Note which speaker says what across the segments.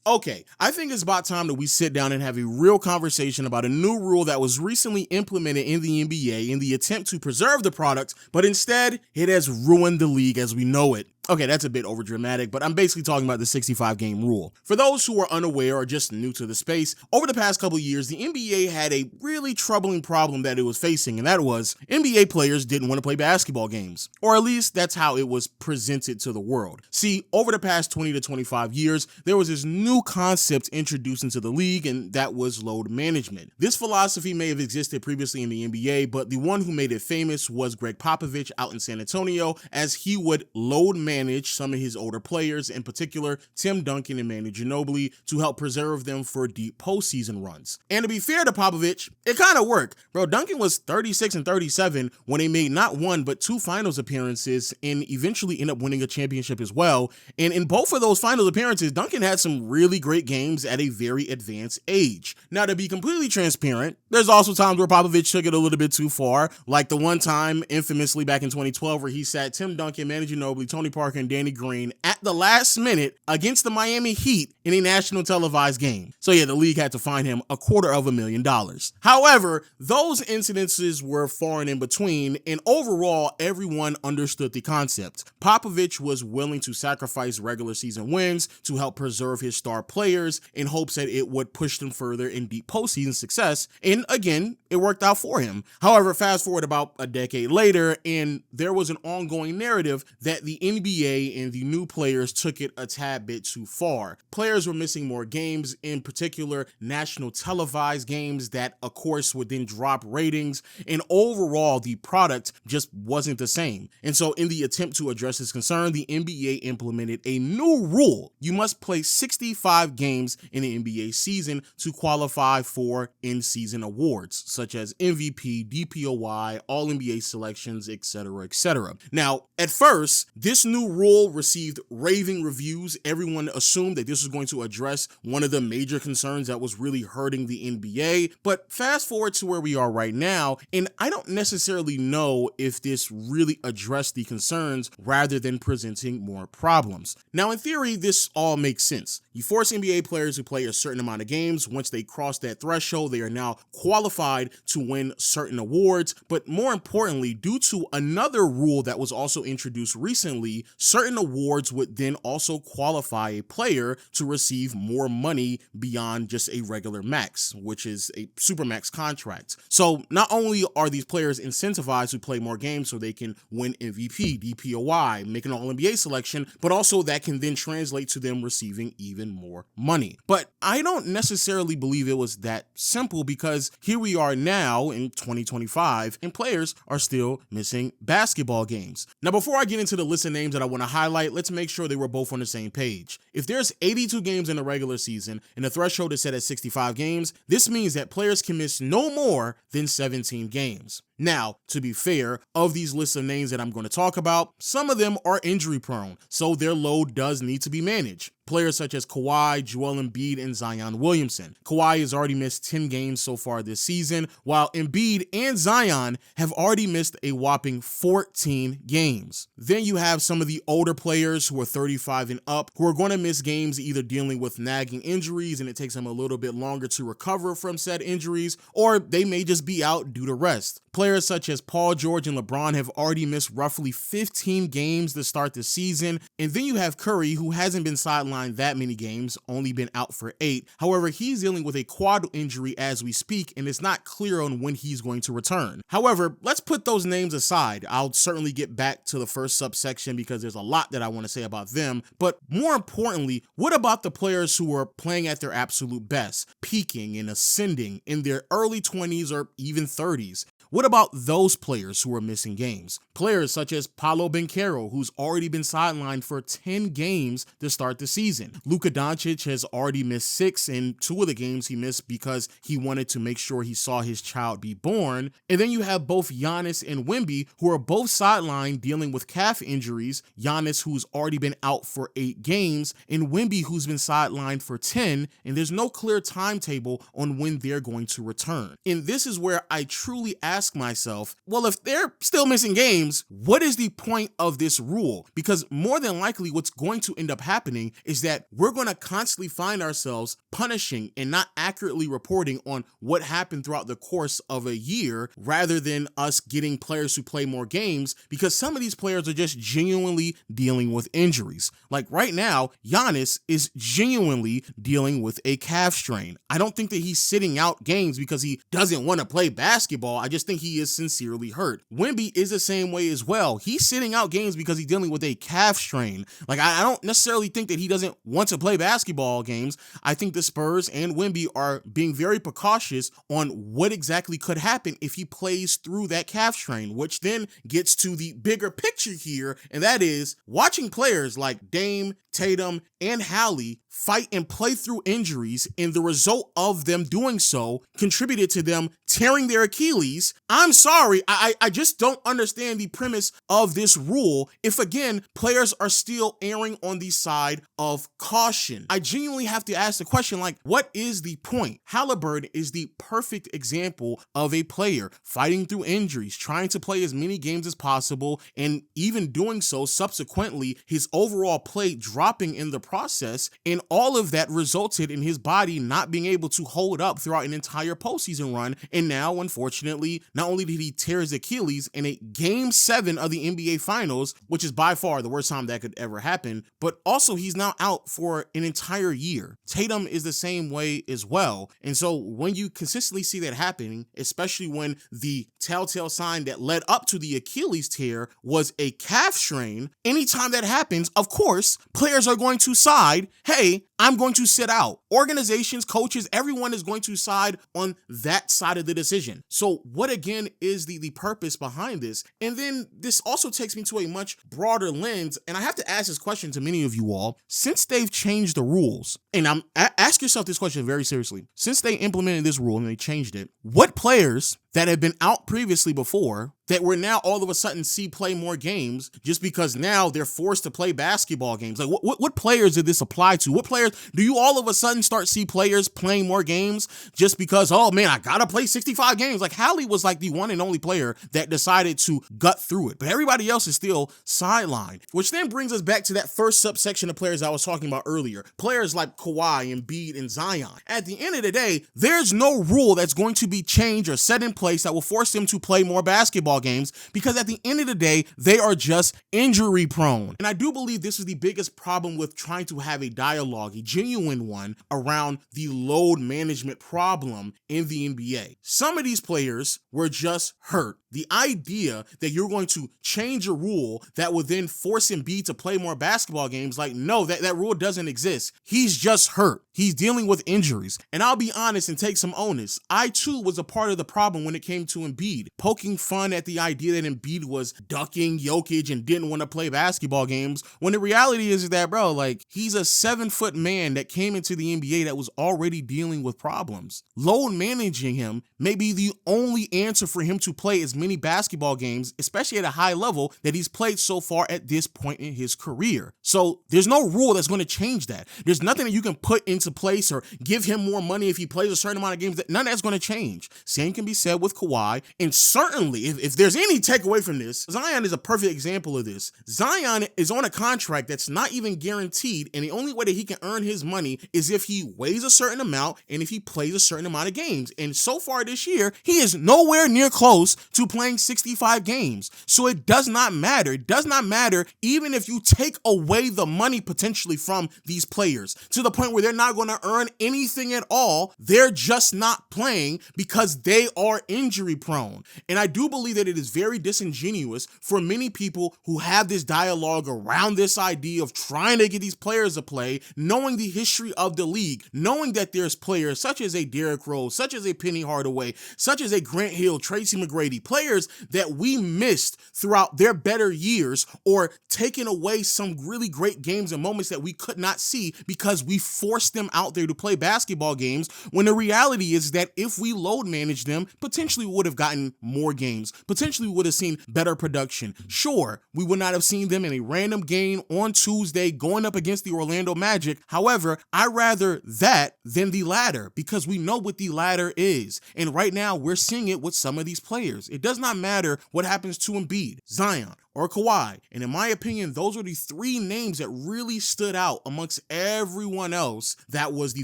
Speaker 1: Okay, I think it's about time that we sit down and have a real conversation about a new rule that was recently implemented in the NBA in the attempt to preserve the product, but instead, it has ruined the league as we know it. Okay, that's a bit overdramatic, but I'm basically talking about the 65 game rule. For those who are unaware or just new to the space, over the past couple years, the NBA had a really troubling problem that it was facing, and that was NBA players didn't want to play basketball games. Or at least that's how it was presented to the world. See, over the past 20 to 25 years, there was this new concept introduced into the league, and that was load management. This philosophy may have existed previously in the NBA, but the one who made it famous was Greg Popovich out in San Antonio, as he would load manage some of his older players, in particular Tim Duncan and Manu Ginobili, to help preserve them for deep postseason runs. And to be fair to Popovich, it kind of worked. Bro, Duncan was 36 and 37 when they made not one but two finals appearances and eventually ended up winning a championship as well. And in both of those finals appearances, Duncan had some really great games at a very advanced age. Now, to be completely transparent, there's also times where Popovich took it a little bit too far, like the one time infamously back in 2012 where he sat Tim Duncan, Manu Ginobili, Tony Parker, and Danny Green at the last minute against the Miami Heat in a national televised game. So yeah, the league had to fine him $250,000. However, those incidences were far and in between, and overall, everyone understood the concept. Popovich was willing to sacrifice regular season wins to help preserve his star players in hopes that it would push them further in deep postseason success, and again, it worked out for him. However, fast forward about a decade later, and there was an ongoing narrative that the NBA and the new players took it a tad bit too far. Players were missing more games, in particular national televised games that of course would then drop ratings, and overall the product just wasn't the same. And so in the attempt to address this concern, the NBA implemented a new rule. You must play 65 games in the NBA season to qualify for in-season awards such as MVP, DPOY, All-NBA selections, etc., etc. Now, at first, this new rule received raving reviews. Everyone assumed that this was going to address one of the major concerns that was really hurting the NBA. But fast forward to where we are right now, and I don't necessarily know if this really addressed the concerns rather than presenting more problems. Now, in theory, this all makes sense. You force NBA players to play a certain amount of games. Once they cross that threshold, they are now qualified to win certain awards. But more importantly, due to another rule that was also introduced recently, certain awards would then also qualify a player to receive more money beyond just a regular max, which is a supermax contract. So not only are these players incentivized to play more games so they can win MVP, DPOY, make an All-NBA selection, but also that can then translate to them receiving even more money. But I don't necessarily believe it was that simple, because here we are now in 2025 and players are still missing basketball games. Now, before I get into the list of names that I want to highlight, let's make sure they were both on the same page. If there's 82 games in the regular season and the threshold is set at 65 games, this means that players can miss no more than 17 games. Now, to be fair, of these lists of names that I'm going to talk about, some of them are injury prone, so their load does need to be managed. Players such as Kawhi, Joel Embiid, and Zion Williamson. Kawhi has already missed 10 games so far this season, while Embiid and Zion have already missed a whopping 14 games. Then you have some of the older players who are 35 and up who are going to miss games either dealing with nagging injuries and it takes them a little bit longer to recover from said injuries, or they may just be out due to rest. Players such as Paul George and LeBron have already missed roughly 15 games to start the season, and then you have Curry, who hasn't been sidelined that many games, only been out for 8. However, he's dealing with a quad injury as we speak, and it's not clear on when he's going to return. However, let's put those names aside. I'll certainly get back to the first subsection because there's a lot that I want to say about them, but more importantly, what about the players who are playing at their absolute best, peaking and ascending in their early 20s or even 30s? What about those players who are missing games? Players such as Paolo Banchero, who's already been sidelined for 10 games to start the season. Luka Doncic has already missed 6, and 2 of the games he missed because he wanted to make sure he saw his child be born. And then you have both Giannis and Wemby, who are both sidelined dealing with calf injuries. Giannis, who's already been out for 8 games, and Wemby, who's been sidelined for 10, and there's no clear timetable on when they're going to return. And this is where I truly ask myself, well, if they're still missing games, what is the point of this rule? Because more than likely what's going to end up happening is that we're going to constantly find ourselves punishing and not accurately reporting on what happened throughout the course of a year, rather than us getting players who play more games, because some of these players are just genuinely dealing with injuries. Like right now, Giannis is genuinely dealing with a calf strain. I don't think that he's sitting out games because he doesn't want to play basketball. I just think he is sincerely hurt. Wemby is the same way as well. He's sitting out games because he's dealing with a calf strain. Like I don't necessarily think that he doesn't want to play basketball games. I think the Spurs and Wemby are being very precautious on what exactly could happen if he plays through that calf strain, which then gets to the bigger picture here, and that is watching players like Dame, Tatum, and Hallie fight and play through injuries, and the result of them doing so contributed to them tearing their Achilles. I'm sorry, I just don't understand the premise of this rule if, again, players are still erring on the side of caution. I genuinely have to ask the question, like, what is the point? Halliburton is the perfect example of a player fighting through injuries, trying to play as many games as possible, and even doing so subsequently, his overall play dropping in the process, and all of that resulted in his body not being able to hold up throughout an entire postseason run. And now, unfortunately, not only did he tear his Achilles in a Game 7 of the NBA Finals, which is by far the worst time that could ever happen, but also he's now out for an entire year. Tatum is the same way as well. And so when you consistently see that happening, especially when the telltale sign that led up to the Achilles tear was a calf strain, anytime that happens, of course, players are going to side, hey, I'm going to sit out. Organizations, coaches, everyone is going to side on that side of the decision. So what again is the purpose behind this? And then this also takes me to a much broader lens, and I have to ask this question to many of you all. Since they've changed the rules, and ask yourself this question very seriously, since they implemented this rule and they changed it, what players that had been out previously before that we're now all of a sudden see play more games just because now they're forced to play basketball games? Like what players did this apply to? What players do you all of a sudden start see players playing more games just because, oh man, I gotta play 65 games? Like Hallie was like the one and only player that decided to gut through it, but everybody else is still sidelined, which then brings us back to that first subsection of players I was talking about earlier. Players like Kawhi, Embiid, and Zion. At the end of the day, there's no rule that's going to be changed or set in place that will force them to play more basketball games, because at the end of the day, they are just injury prone. And I do believe this is the biggest problem with trying to have a dialogue, a genuine one, around the load management problem in the NBA. Some of these players were just hurt. The idea that you're going to change a rule that will then force Embiid to play more basketball games, like, no, that rule doesn't exist. He's just hurt. He's dealing with injuries. And I'll be honest and take some onus. I too was a part of the problem when it came to Embiid, poking fun at the idea that Embiid was ducking Jokic and didn't want to play basketball games, when the reality is that, bro, like, he's a 7-foot man that came into the NBA that was already dealing with problems. Load managing him may be the only answer for him to play as many basketball games, especially at a high level, that he's played so far at this point in his career. So there's no rule that's going to change that. There's nothing that you can put into place or give him more money if he plays a certain amount of games. None of that's going to change. Same can be said with Kawhi. And certainly, if there's any takeaway from this, Zion is a perfect example of this. Zion is on a contract that's not even guaranteed, and the only way that he can earn his money is if he weighs a certain amount and if he plays a certain amount of games. And so far this year, he is nowhere near close to playing 65 games. So it does not matter. It does not matter even if you take away the money potentially from these players to the point where they're not going to earn anything at all. They're just not playing because they are injury prone. And I do believe that it is very disingenuous for many people who have this dialogue around this idea of trying to get these players to play, knowing the history of the league, knowing that there's players such as a Derrick Rose, such as a Penny Hardaway, such as a Grant Hill, Tracy McGrady, players that we missed throughout their better years, or taking away some really great games and moments that we could not see because we forced them out there to play basketball games, when the reality is that if we load managed them, potentially we would have gotten more games, potentially we would have seen better production. Sure, we would not have seen them in a random game on Tuesday going up against the Orlando Magic. However, I rather that than the latter, because we know what the latter is. And right now we're seeing it with some of these players. It does not matter what happens to Embiid, Zion, or Kawhi. And in my opinion, those are the three names that really stood out amongst everyone else that was the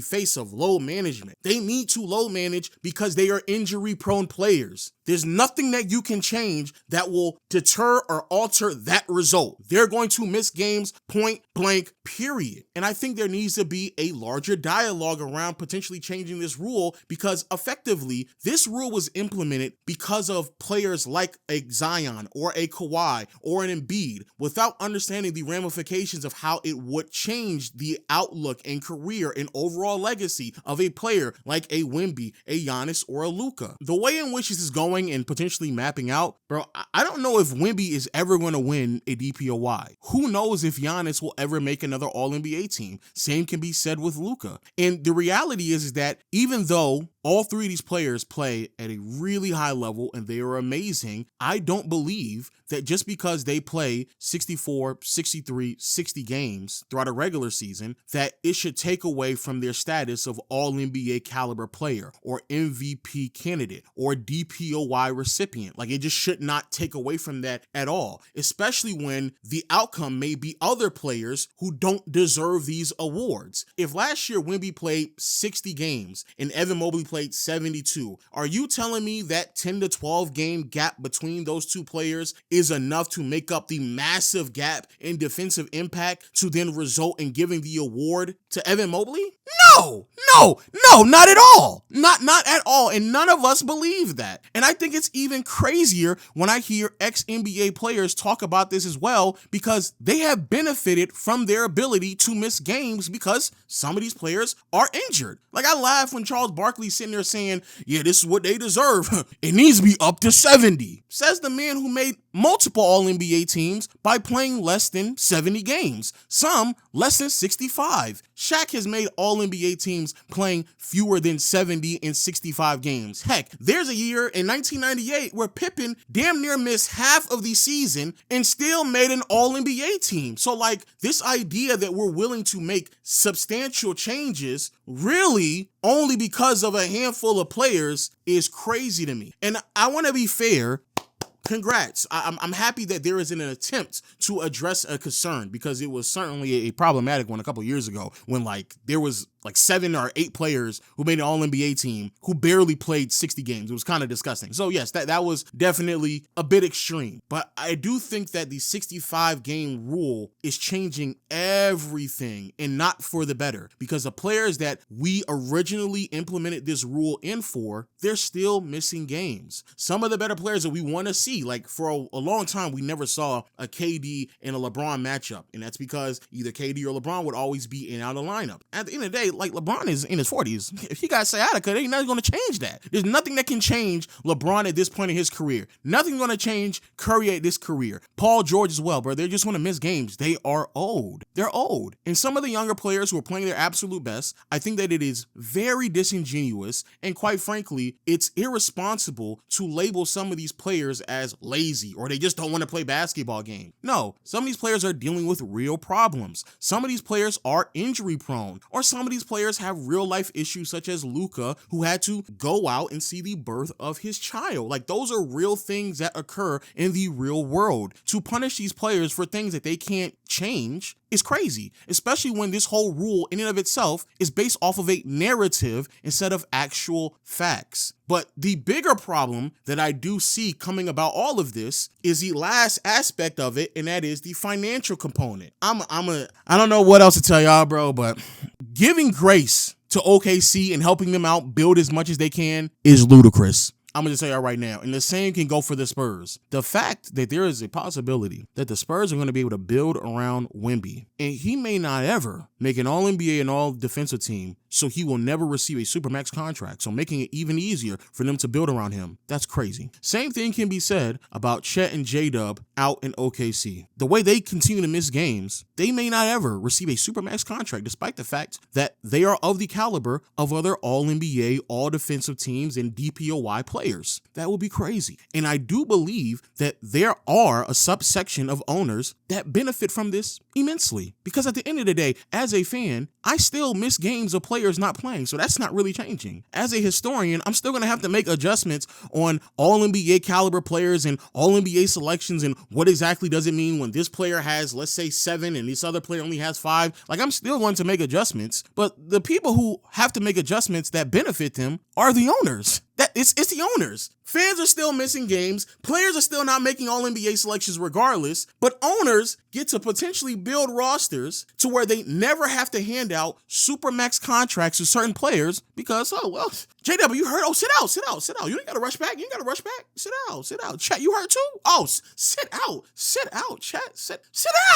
Speaker 1: face of load management. They need to load manage because they are injury-prone players. There's nothing that you can change that will deter or alter that result. They're going to miss games, point blank, period. And I think there needs to be a larger dialogue around potentially changing this rule, because effectively, this rule was implemented because of players like a Zion or a Kawhi or an Embiid, without understanding the ramifications of how it would change the outlook and career and overall legacy of a player like a Wemby, a Giannis, or a Luka. The way in which this is going and potentially mapping out, bro, I don't know if Wemby is ever going to win a DPOY. Who knows if Giannis will ever make another All-NBA team? Same can be said with Luka. And the reality is that even though all three of these players play at a really high level and they are amazing, I don't believe that just because they play 64, 63, 60 games throughout a regular season, that it should take away from their status of All-NBA caliber player or MVP candidate or DPOY recipient. Like, it just should not take away from that at all, especially when the outcome may be other players who don't deserve these awards. If last year Wemby played 60 games and Evan Mobley played 72, are you telling me that 10 to 12 game gap between those two players is enough to make up the massive gap in defensive impact to then result in giving the award to Evan Mobley? No, not at all. Not at all. And none of us believe that. And I think it's even crazier when I hear ex-NBA players talk about this as well, because they have benefited from their ability to miss games because some of these players are injured. Like, I laugh when Charles Barkley's sitting there saying, yeah, this is what they deserve. It needs to be up to 70. Says the man who made multiple All-NBA teams by playing less than 70 games, some less than 65. Shaq has made All-NBA teams playing fewer than 70 and 65 games. Heck, there's a year in 1998 where Pippen damn near missed half of the season and still made an All-NBA team. So, like, this idea that we're willing to make substantial changes really only because of a handful of players is crazy to me. And I want to be fair. Congrats. I'm happy that there is an attempt to address a concern, because it was certainly a problematic one a couple years ago when, like, there was like 7 or 8 players who made an All-NBA team who barely played 60 games. It was kind of disgusting. So yes, that was definitely a bit extreme. But I do think that the 65 game rule is changing everything, and not for the better, because the players that we originally implemented this rule in for, they're still missing games. Some of the better players that we want to see, like for a long time, we never saw a KD and a LeBron matchup. And that's because either KD or LeBron would always be in and out of the lineup. At the end of the day, like, LeBron is in his 40s. If he got sciatica, ain't nothing going to change that. There's nothing that can change LeBron at this point in his career. Nothing's going to change Curry at this career. Paul George as well, bro. They're just going to miss games. They are old. They're old. And some of the younger players who are playing their absolute best, I think that it is very disingenuous, and quite frankly, it's irresponsible to label some of these players as lazy or they just don't want to play basketball game. No, some of these players are dealing with real problems. Some of these players are injury prone, or some of these players have real life issues, such as Luka, who had to go out and see the birth of his child. Like, those are real things that occur in the real world. To punish these players for things that they can't change is crazy, especially when this whole rule in and of itself is based off of a narrative instead of actual facts. But the bigger problem that I do see coming about all of this is the last aspect of it, and that is the financial component. I don't know what else to tell y'all, bro, but giving grace to OKC and helping them out build as much as they can is ludicrous. I'm going to tell y'all right now, and the same can go for the Spurs. The fact that there is a possibility that the Spurs are going to be able to build around Wemby, and he may not ever make an all-NBA and all-defensive team so he will never receive a supermax contract, so making it even easier for them to build around him. That's crazy. Same thing can be said about Chet and J-Dub out in OKC. The way they continue to miss games, they may not ever receive a supermax contract despite the fact that they are of the caliber of other all-NBA, all-defensive teams and DPOY players. That would be crazy. And I do believe that there are a subsection of owners that benefit from this immensely. Because at the end of the day, as a fan, I still miss games of players not playing, so that's not really changing. As a historian, I'm still going to have to make adjustments on all-NBA caliber players and all-NBA selections and what exactly does it mean when this player has, let's say, 7 and this other player only has 5. Like, I'm still going to make adjustments, but the people who have to make adjustments that benefit them are the owners. It's the owners. Fans are still missing games. Players are still not making all-NBA selections regardless, but owners get to potentially build rosters to where they never have to hand out supermax contracts to certain players because, oh, well, JW, you hurt? Oh, sit out. You ain't got to rush back. Sit out. Chat, you hurt too? Oh, sit out, Chat. Sit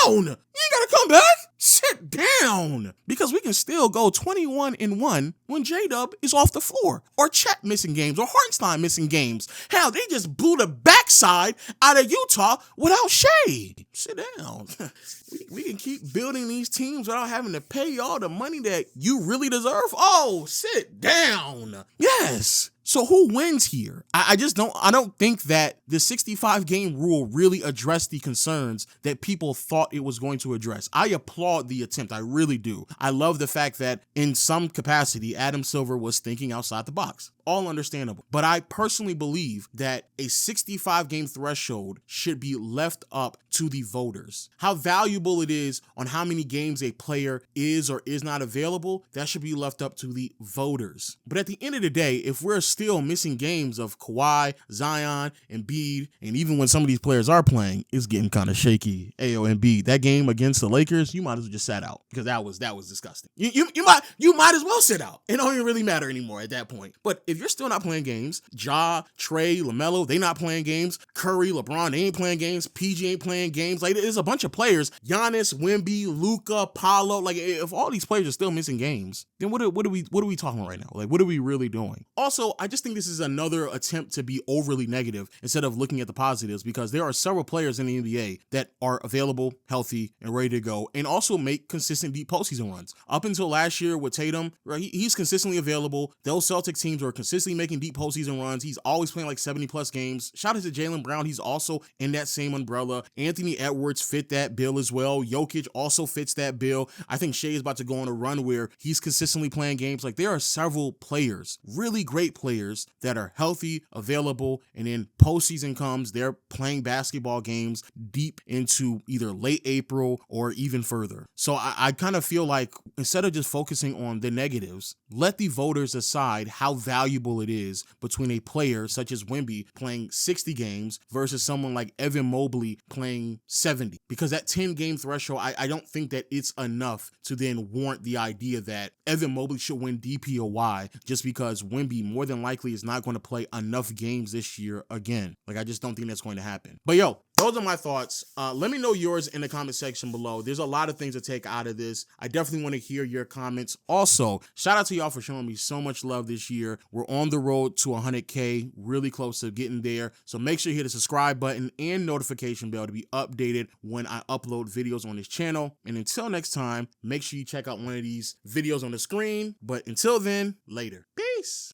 Speaker 1: down. You ain't got to come back. Sit down. Because we can still go 21-1 when J-Dub is off the floor, or Chet missing games, or Hartenstein missing games. Hell, they just blew the backside out of Utah without Shea. Sit down. We can keep building these teams without having to pay y'all the money that you really deserve. Oh, sit down. Yes. So who wins here? I don't think that the 65 game rule really addressed the concerns that people thought it was going to address. I applaud the attempt. I really do. I love the fact that in some capacity, Adam Silver was thinking outside the box. All understandable. But I personally believe that a 65 game threshold should be left up to the voters. How valuable it is on how many games a player is or is not available, that should be left up to the voters. But at the end of the day, if we're still missing games of Kawhi, Zion, Embiid, and even when some of these players are playing, it's getting kind of shaky. Ayo, Embiid, that game against the Lakers, you might as well just sat out because that was disgusting. You might as well sit out. It don't even really matter anymore at that point. But if you're still not playing games, Ja, Trey, LaMelo, they not playing games. Curry, LeBron, they ain't playing games. PG ain't playing games. Like, there's a bunch of players. Giannis, Wemby, Luka, Paolo. Like, if all these players are still missing games, then what are we talking about right now? Like, what are we really doing? Also, I just think this is another attempt to be overly negative instead of looking at the positives, because there are several players in the NBA that are available, healthy, and ready to go, and also make consistent deep postseason runs. Up until last year with Tatum, right, he's consistently available. Those Celtic teams are consistently making deep postseason runs. He's always playing like 70 plus games. Shout out to Jaylen Brown. He's also in that same umbrella. Anthony Edwards fit that bill as well. Jokic also fits that bill. I think Shea is about to go on a run where he's consistently playing games. Like, there are several players, really great players, that are healthy, available, and then postseason comes, they're playing basketball games deep into either late April or even further. So I kind of feel like instead of just focusing on the negatives, let the voters decide how valuable it is between a player such as Wemby playing 60 games versus someone like Evan Mobley playing 70. Because that 10 game threshold, I don't think that it's enough to then warrant the idea that Evan Mobley should win DPOY just because Wemby more than likely is not going to play enough games this year again. Like, I just don't think that's going to happen. But yo, those are my thoughts. Let me know yours in the comment section below. There's a lot of things to take out of this. I definitely want to hear your comments. Also, shout out to y'all for showing me so much love this year. We're on the road to 100K, really close to getting there. So make sure you hit the subscribe button and notification bell to be updated when I upload videos on this channel. And until next time, make sure you check out one of these videos on the screen. But until then, later. Peace.